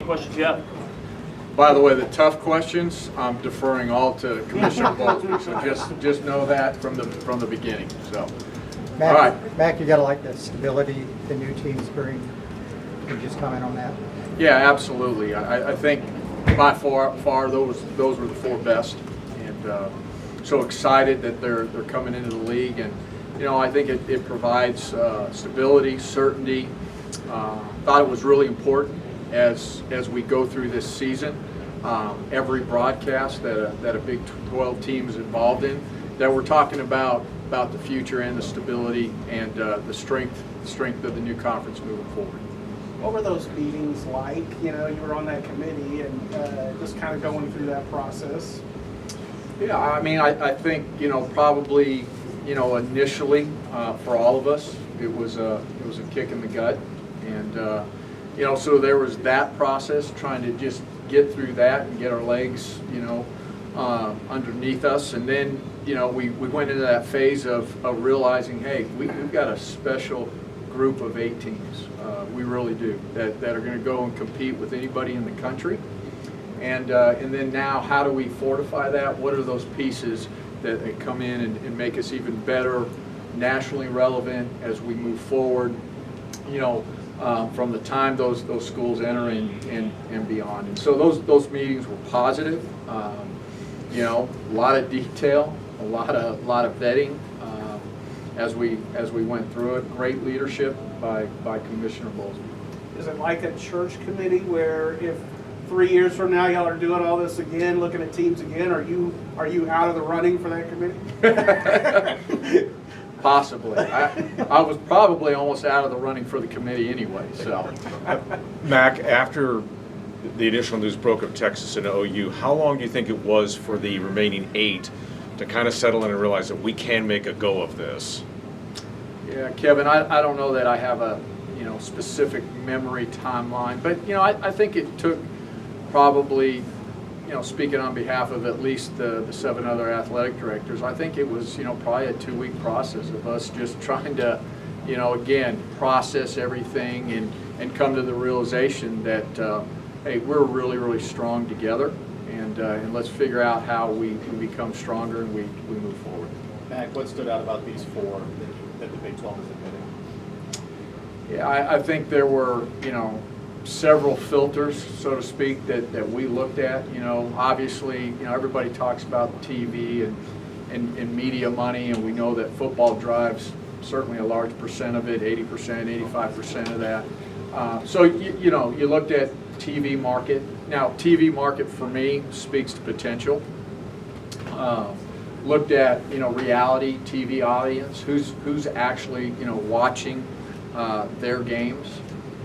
questions you have. By the way, the tough questions, I'm deferring all to Commissioner Bowlesby, so just know that from the beginning. So, Mack, all right. Mack, you got to like the stability the new teams bring. Can you just comment on that? Yeah, absolutely. I think by far those were the four best, and so excited that they're coming into the league, and I think it provides stability, certainty. Thought it was really important as we go through this season. Every broadcast that a Big 12 team is involved in, that we're talking about the future and the stability and the strength of the new conference moving forward. What were those meetings like? You were on that committee and just kind of going through that process. Yeah, I mean, I think probably initially for all of us it was a kick in the gut, and so there was that process, trying to just get through that and get our legs underneath us, and then we went into that phase of realizing, hey, we've got a special group of 8 teams. We really do, that are going to go and compete with anybody in the country. And then now, how do we fortify that? What are those pieces that come in and make us even better, nationally relevant as we move forward, from the time those schools enter and beyond. And so those meetings were positive. A lot of detail, a lot of vetting as we went through it. Great leadership by Commissioner Bowlesby. Is it like a church committee where if 3 years from now y'all are doing all this again, looking at teams again, are you out of the running for that committee? Possibly. I was probably almost out of the running for the committee anyway. So, Mack, after the initial news broke of Texas and OU, how long do you think it was for the remaining 8 to kind of settle in and realize that we can make a go of this? Yeah, Kevin, I don't know that I have a specific memory timeline, but I think it took probably, speaking on behalf of at least the 7 other athletic directors, I think it was probably a 2-week process of us just trying to again process everything and come to the realization that hey, we're really, really strong together, and let's figure out how we become stronger and we move forward. Mack, what stood out about these 4 that the Big 12 is admitting? Yeah, I think there were, several filters, so to speak, that we looked at. Obviously, everybody talks about TV and media money, and we know that football drives certainly a large percent of it, 80%, 85% of that. So, you looked at TV market. Now, TV market for me speaks to potential. Looked at, reality TV audience, who's actually, watching their games,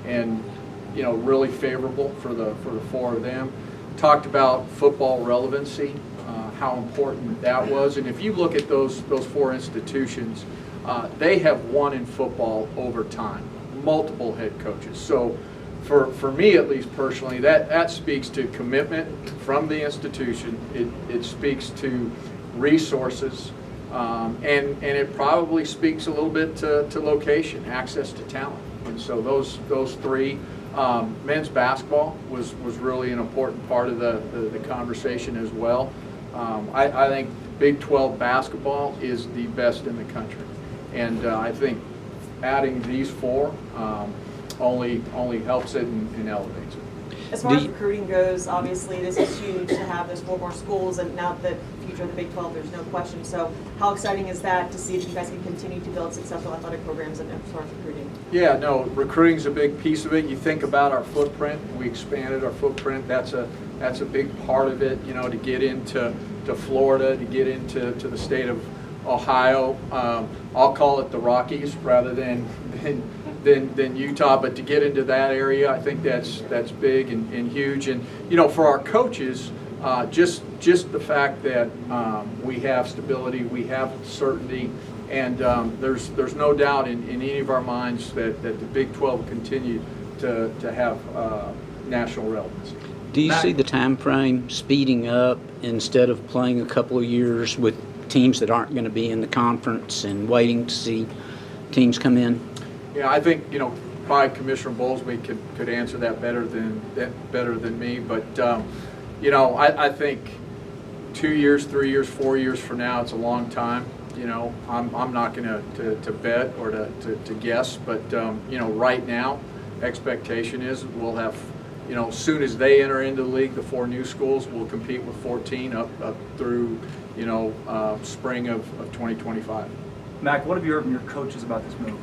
and really favorable for the 4 of them. Talked about football relevancy, how important that was, and if you look at those 4 institutions, they have won in football over time, multiple head coaches. So for me, at least personally, that speaks to commitment from the institution. It speaks to resources, and it probably speaks a little bit to location, access to talent. And so those 3, men's basketball was really an important part of the conversation as well. I think Big 12 basketball is the best in the country, and I think adding these 4 only helps it and elevates it. As far as recruiting goes, obviously this is huge to have those 4 more schools, and now the future of the Big 12, there's no question. So how exciting is that to see if you guys can continue to build successful athletic programs and as far as recruiting? Yeah, no, recruiting's a big piece of it. You think about our footprint. We expanded our footprint. That's a big part of it, to get into Florida, to get into the state of Ohio. I'll call it the Rockies rather than Utah, but to get into that area, I think that's big and huge. And for our coaches, just the fact that we have stability, we have certainty, and there's no doubt in any of our minds that the Big 12 will continue to have national relevance. Do you see the time frame speeding up instead of playing a couple of years with teams that aren't going to be in the conference and waiting to see teams come in? Yeah, I think, probably Commissioner Bowlesby could answer that better than me. But you know, I think 2 years, 3 years, 4 years from now, it's a long time. You know, I'm not going to bet or to guess, but you know, right now, expectation is we'll have, you know, as soon as they enter into the league, the 4 new schools will compete with 14 up through, you know, spring of 2025. Mack, what have you heard from your coaches about this move?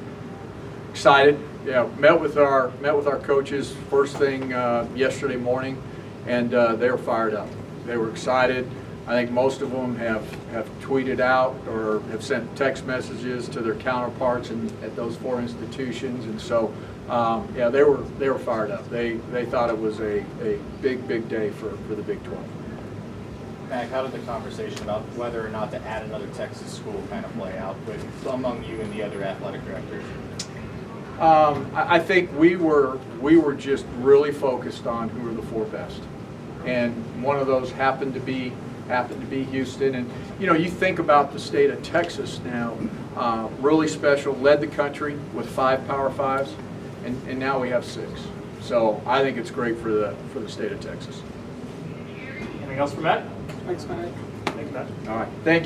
Excited, yeah. Met with our coaches first thing yesterday morning, and they were fired up. They were excited. I think most of them have tweeted out or have sent text messages to their counterparts at those 4 institutions, and so yeah, they were fired up. They thought it was a big day for the Big 12. Mack, how did the conversation about whether or not to add another Texas school kind of play out among you and the other athletic directors? I think we were just really focused on who were the 4 best, and one of those happened to be Houston. And you know, you think about the state of Texas now, really special, led the country with 5 Power 5s, and now we have 6. So I think it's great for the state of Texas. Anything else for Matt? Thanks, Matt. Thanks, Matt. All right, thank you.